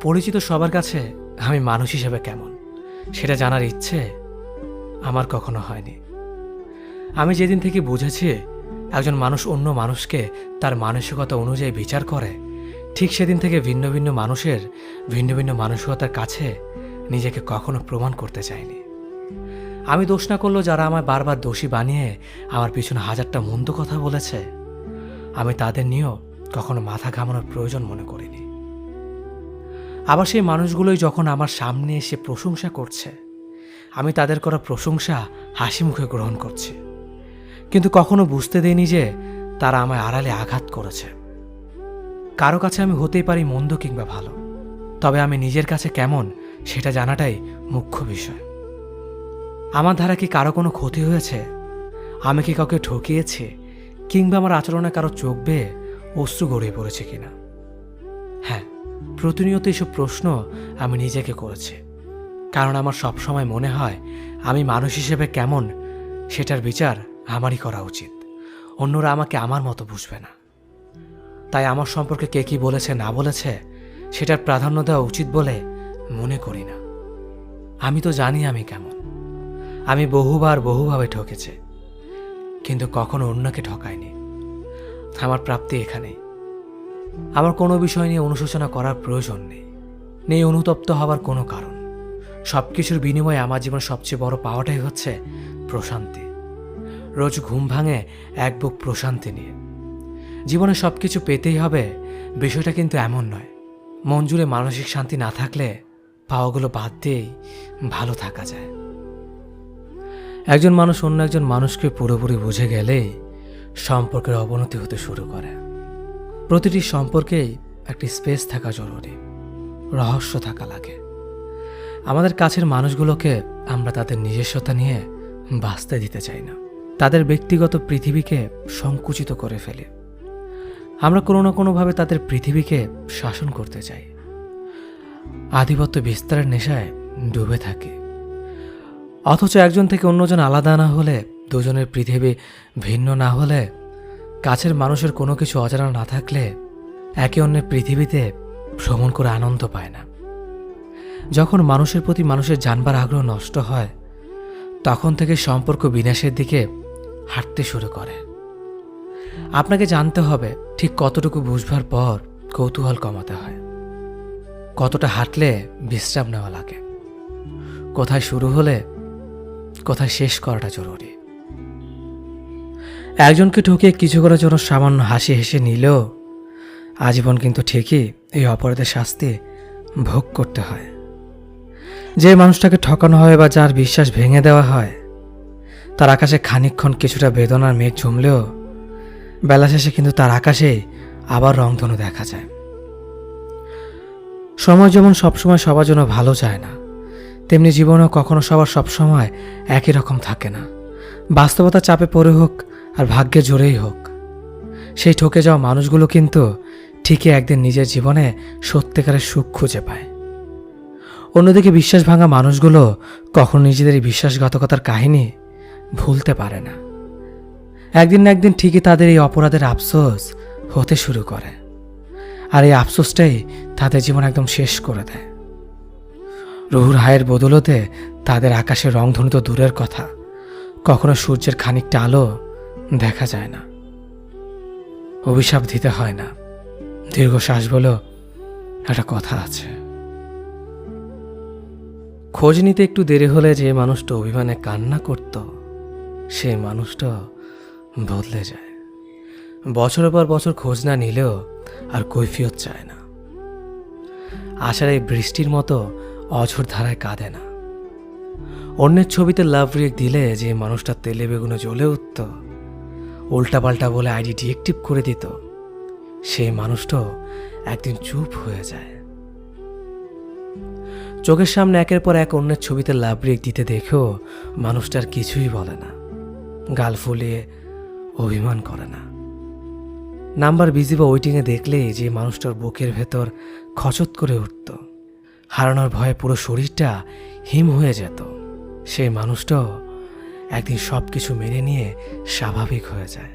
পরিচিত সবার কাছে আমি মানুষ হিসেবে কেমন সেটা জানার ইচ্ছে আমার কখনো হয়নি। আমি যেদিন থেকে বুঝেছি একজন মানুষ অন্য মানুষকে তার মানসিকতা অনুযায়ী বিচার করে, ঠিক সেদিন থেকে ভিন্ন ভিন্ন মানুষের ভিন্ন ভিন্ন মানসিকতার কাছে নিজেকে কখনো প্রমাণ করতে চাইনি। আমি দোষ না করলেও যারা আমায় বারবার দোষী বানিয়ে আমার পিছনে হাজারটা মন্দ কথা বলেছে, আমি তাদের নিয়েও কখনো মাথা ঘামানোর প্রয়োজন মনে করিনি। আবার সেই মানুষগুলোই যখন আমার সামনে এসে প্রশংসা করছে, আমি তাদের করা প্রশংসা হাসি মুখে গ্রহণ করছি, কিন্তু কখনো বুঝতে দেইনি যে তারা আমায় আড়ালে আঘাত করেছে। কারো কাছে আমি হতেই পারি মন্দ কিংবা ভালো, তবে আমি নিজের কাছে কেমন সেটা জানাটাই মুখ্য বিষয়। আমার দ্বারা কি কারো কোনো ক্ষতি হয়েছে? আমি কি কাউকে ঠকিয়েছি? কিংবা আমার আচরণে কারো চোখ বেয়ে অশ্রু গড়িয়ে পড়েছে কিনা? হ্যাঁ, প্রতিনিয়ত এসব প্রশ্ন আমি নিজেকে করেছি, কারণ আমার সবসময় মনে হয় আমি মানুষ হিসেবে কেমন সেটার বিচার আমারই করা উচিত। অন্যরা আমাকে আমার মতো বুঝবে না। তাই আমার সম্পর্কে কে কি বলেছে না বলেছে সেটার প্রাধান্য দেওয়া উচিত বলে মনে করি না। আমি তো জানি আমি কেমন। আমি বহুভাবে ঠকেছি, কিন্তু কখনো অন্যকে ঠকাইনি। আমার প্রাপ্তি এখানেই। আমার কোনো বিষয় নিয়ে অনুশোচনা করার প্রয়োজন নেই অনুতপ্ত হবার কোনো কারণ। সব কিছুর বিনিময়ে আমার জীবনের সবচেয়ে বড় পাওয়াটাই হচ্ছে প্রশান্তি। রোজ ঘুম ভাঙে এক বুক প্রশান্তি নিয়ে। জীবনে সব কিছু পেতেই হবে বিষয়টা কিন্তু এমন নয়। মন জুড়ে মানসিক শান্তি না থাকলে পাওয়াগুলো বাদ দিয়েই ভালো থাকা যায়। একজন মানুষ অন্য একজন মানুষকে পুরোপুরি বুঝে গেলেই সম্পর্কের অবনতি হতে শুরু করে। প্রতিটি সম্পর্কেই একটি স্পেস থাকা জরুরি, রহস্য থাকা লাগে। আমাদের কাছের মানুষগুলোকে আমরা তাদের নিজস্বতা নিয়ে বাঁচতে দিতে চাই না। তাদের ব্যক্তিগত পৃথিবীকে সংকুচিত করে ফেলে। আমরা কোনো না কোনোভাবে তাদের পৃথিবীকে শাসন করতে চাই। আধিপত্য বিস্তারের নেশায় ডুবে থাকি। অথচ একজন থেকে অন্যজন আলাদা না হলে, দুজনের পৃথিবী ভিন্ন না হলে, কাছের মানুষের কোনো কিছু অজানা না থাকলে একে অন্যের পৃথিবীতে ভ্রমণ করে আনন্দ পায় না। যখন মানুষের প্রতি মানুষের জানবার আগ্রহ নষ্ট হয়, তখন থেকে সম্পর্ক বিনাশের দিকে হাঁটতে শুরু করে। আপনাকে জানতে হবে ঠিক কতটুকু বুঝবার পর কৌতূহল কমাতে হয়, কতটা হাঁটলে বিশ্রাম নেওয়া লাগে, কোথায় শুরু হলে কোথায় শেষ করাটা জরুরি। একজনকে ঠকিয়ে কিছু করার জন্য সামান্য হাসি হেসে নিলেও আজীবন কিন্তু ঠিকই এই অপরাধের শাস্তি ভোগ করতে হয়। যে মানুষটাকে ঠকানো হয় বা যার বিশ্বাস ভেঙে দেওয়া হয়, তার আকাশে খানিকক্ষণ কিছুটা বেদনার মেঘ জমলেও বেলা শেষে কিন্তু তার আকাশে আবার রংধনু দেখা যায়। সময় যেমন সবসময় সবার জন্য ভালো চায় না, তেমনি জীবনেও কখনো সবার সবসময় একই রকম থাকে না। বাস্তবতা চাপে পড়ে হোক আর ভাগ্যে জোরেই হোক, সেই ঠকে যাওয়া মানুষগুলো কিন্তু ঠিকই একদিন নিজের জীবনে সত্যিকারের সুখ খুঁজে পায়। অন্যদিকে বিশ্বাস ভাঙা মানুষগুলো কখনো নিজেদের এই বিশ্বাসঘাতকতার কাহিনী ভুলতে পারে না। একদিন না একদিন ঠিকই তাদের এই অপরাধের আফসোস হতে শুরু করে, আর এই আফসোসটাই তাদের জীবন একদম শেষ করে দেয়। রুহুর হায়ের বদলতে তাদের আকাশের রংধনু তো দূরের কথা, কখনো সূর্যের খানিকটা আলো দেখা যায় না। অভিশাপ দিতে হয় না, দীর্ঘশ্বাস বলেও একটা কথা আছে। খোঁজ নিতে একটু দেরি হলে যে মানুষটা অভিমানে কান্না করত, সেই মানুষটা বদলে যায়। বছরের পর বছর খোঁজ না নিলেও আর কৈফিয়ত চায় না। আশার এই বৃষ্টির মতো অঝোর ধারায় কাঁদে না। অন্যের ছবিতে লাভ রিয়েক্ট দিলে যে মানুষটা তেলে বেগুনে জ্বলে উঠত, উল্টাপাল্টা বলে আইডি ডিএক্টিভ করে দিত, সেই মানুষটাও একদিন চুপ হয়ে যায়। চোখের সামনে একের পর এক অন্যের ছবিতে লাভ রিয়েক্ট দিতে দেখেও মানুষটার কিছুই বলে না, গাল ফুলিয়ে অভিমান করে না। নাম্বার বিজি বা ওয়েটিংয়ে দেখলে যে মানুষটার বুকের ভেতর খচত করে উঠত, হারানোর ভয়ে পুরো শরীরটা হিম হয়ে যেত, সেই মানুষটাও একদিন সব কিছু মেনে নিয়ে স্বাভাবিক হয়ে যায়।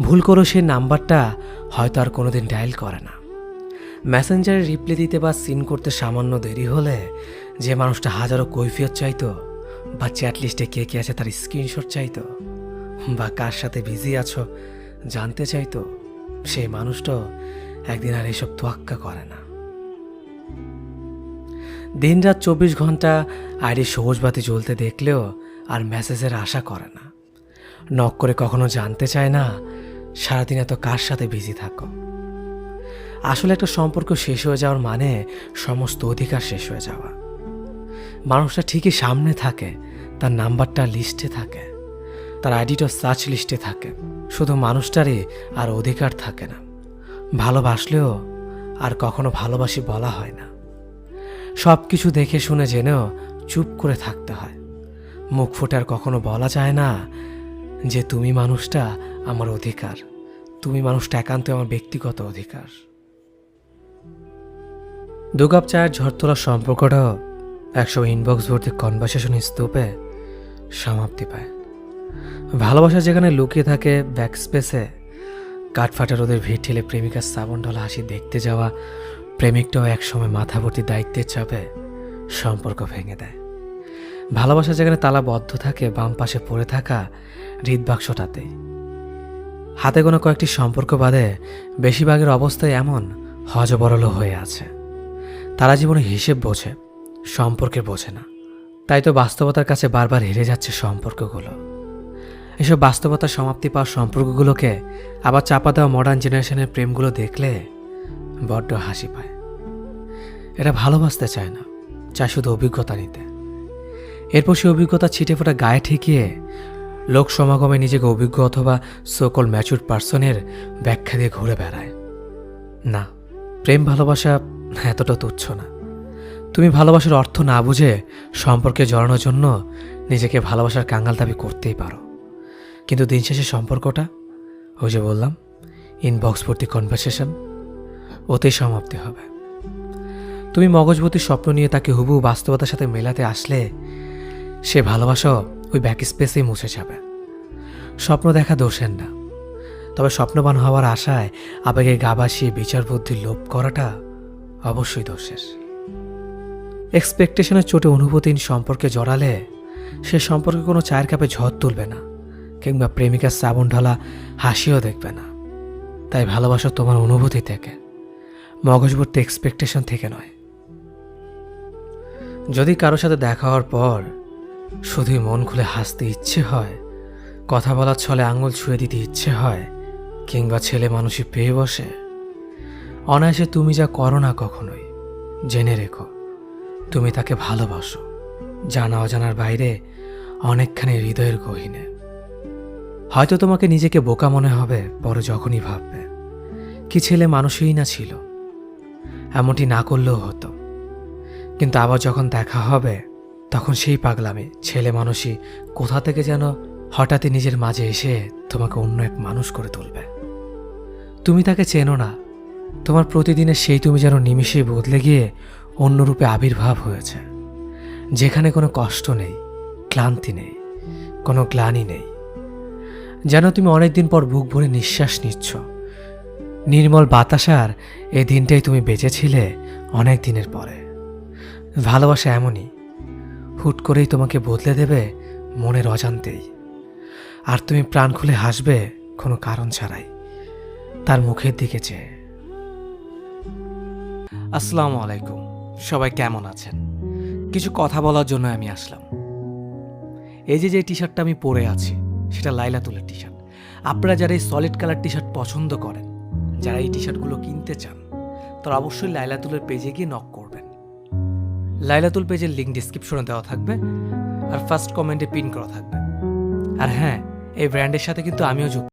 ভুল করেও সেই নাম্বারটা হয়তো আর কোনোদিন ডায়াল করে না। মেসেঞ্জারে রিপ্লাই দিতে বা সিন করতে সামান্য দেরি হলে যে মানুষটা হাজারো কৈফিয়ত চাইতো, বা চ্যাট লিস্টে কে কে আছে তার স্ক্রিনশট চাইতো, বা কার সাথে বিজি আছো জানতে চাইতো, সেই মানুষটা একদিন আর এসব তোয়াক্কা করে না। দিনরাত 24 ঘন্টা আইডি সবুজ বাতি জ্বলতে দেখলেও আর মেসেজের আশা করে না। নক করে কখনো জানতে চায় না সারাদিন এত কার সাথে বিজি থাকো। আসলে একটা সম্পর্ক শেষ হয়ে যাওয়ার মানে সমস্ত অধিকার শেষ হয়ে যাওয়া। মানুষটা ঠিকই সামনে থাকে, তার নাম্বারটা লিস্টে থাকে, তার আইডিটা সার্চ লিস্টে থাকে, শুধু মানুষটারই আর অধিকার থাকে না। ভালোবাসলেও আর কখনো ভালোবাসি বলা হয় না। সব কিছু দেখে শুনে জেনেও চুপ করে থাকতে হয়। মুখ ফুটে আর কখনো বলা যায় না যে তুমি মানুষটা আমার অধিকার, তুমি মানুষটা একান্ত আমার ব্যক্তিগত অধিকার। 2 কাপ চায়ের ঝড় তোলা সম্পর্কটাও একসময় ইনবক্স ভর্তি কনভারসেশন স্তূপে সমাপ্তি পায়। ভালোবাসা যেখানে লুকিয়ে থাকে ব্যাক স্পেসে, কাঠফাটা রোদের ভিড় ঠেলে প্রেমিকার সাবন ঢলা হাসি দেখতে যাওয়া প্রেমিকটাও একসময় মাথা ভর্তি দায়িত্বের চাপে সম্পর্ক ভেঙে দেয়। ভালোবাসা যেখানে তালাবদ্ধ থাকে বাম পাশে পড়ে থাকা হৃদবাক্সটাতেই। হাতে গোনা কয়েকটি সম্পর্ক বাদে বেশিরভাগের অবস্থায় এমন হজবরল হয়ে আছে। তারা জীবনে হিসেব বোঝে, সম্পর্কে বোঝে না। তাই তো বাস্তবতার কাছে বারবার হেরে যাচ্ছে সম্পর্কগুলো। এসব বাস্তবতার সমাপ্তি পাওয়া সম্পর্কগুলোকে আবার চাপা দেওয়া মডার্ন জেনারেশনের প্রেমগুলো দেখলে বড্ড হাসি পায়। এরা ভালোবাসতে চায় না, চায় শুধু অভিজ্ঞতা নিতে। এরপর সে অভিজ্ঞতা ছিটে ফোটা গায়ে ঠেকিয়ে লোক সমাগমে নিজেকে অভিজ্ঞ অথবা সকল ম্যাচুর পার্সনের ব্যাখ্যা দিয়ে ঘুরে বেড়ায়। না, প্রেম ভালোবাসা এতটা তুচ্ছ না। তুমি ভালোবাসার অর্থ না বুঝে সম্পর্কে জড়ানোর জন্য নিজেকে ভালোবাসার কাঙ্গাল দাবি করতেই পারো, কিন্তু দিন শেষে সম্পর্কটা, ওই যে বললাম ইনবক্স ভর্তি কনভারসেশন, ওতেই সমাপ্তি হবে। তুমি মগজভর্তি স্বপ্ন নিয়ে তাকে হুবহু বাস্তবতার সাথে মেলাতে আসলে সে ভালোবাসা ওই ব্যাক স্পেসেই মুছে যাবে। স্বপ্ন দেখা দোষের না, তবে স্বপ্নবান হওয়ার আশায় আবেগে গা ভাসিয়ে বিচার বুদ্ধির লোভ করাটা অবশ্যই দোষের। এক্সপেকটেশনের চোটে অনুভূতিহীন সম্পর্কে জড়ালে সে সম্পর্কে কোনো চায়ের কাপে ঝড় তুলবে না, কিংবা প্রেমিকার শ্রাবণ ঢালা হাসিও দেখবে না। তাই ভালোবাসা তোমার অনুভূতি থেকে, মগজভর্তি এক্সপেকটেশন থেকে নয়। যদি কারোর সাথে দেখা হওয়ার পর শুধুই মন খুলে হাসতে ইচ্ছে হয়, কথা বলার ছলে আঙুল ছুঁয়ে দিতে ইচ্ছে হয়, কিংবা ছেলে মানুষই পেয়ে বসে, অনায়াসে তুমি যা করো না কখনোই, জেনে রেখো তুমি তাকে ভালোবাসো, জানা অজানার বাইরে অনেকখানি হৃদয়ের গহীনে। হয়তো তোমাকে নিজেকে বোকা মনে হবে পরে যখনই ভাববে কি ছেলে মানুষই না ছিল, এমনটি না করলেও হতো। কিন্তু আবার যখন দেখা হবে তখন সেই পাগলামি ছেলে মানুষই কোথা থেকে যেন হঠাৎই নিজের মাঝে এসে তোমাকে অন্য এক মানুষ করে তুলবে। তুমি তাকে চেনো না, তোমার প্রতিদিনের সেই তুমি যেন নিমিষেই বদলে গিয়ে অন্য রূপে আবির্ভাব হয়েছে, যেখানে কোনো কষ্ট নেই, ক্লান্তি নেই, কোনো গ্লানি নেই। যেন তুমি অনেকদিন পর বুক ভরে নিঃশ্বাস নিচ্ছ। নির্মল বাতাসার এই দিনটাই তুমি বেঁচেছিলে অনেক দিনের পরে। ভালোবাসা এমনই, হুট করেই তোমাকে বদলে দেবে মনের অজান্তেই। আর তুমি প্রাণ খুলে হাসবে কোনো কারণ ছাড়াই, তার মুখের দিকে চেয়ে। আসসালামু আলাইকুম, সবাই কেমন আছেন? কিছু কথা বলার জন্য আমি আসলাম। এই যে টি শার্টটা আমি পরে আছি সেটা লাইলাতুলের টি শার্ট। আপনারা যারা এই সলিড কালার টি শার্ট পছন্দ করেন, যারা এই টি শার্টগুলো কিনতে চান, তারা অবশ্যই লাইলাতুলের পেজে গিয়ে নক করবেন। লাইলাতুল পেজের লিঙ্ক ডিসক্রিপশনে দেওয়া থাকবে আর ফার্স্ট কমেন্টে পিন করা থাকবে। আর হ্যাঁ, এই ব্র্যান্ডের সাথে কিন্তু আমিও যুক্ত।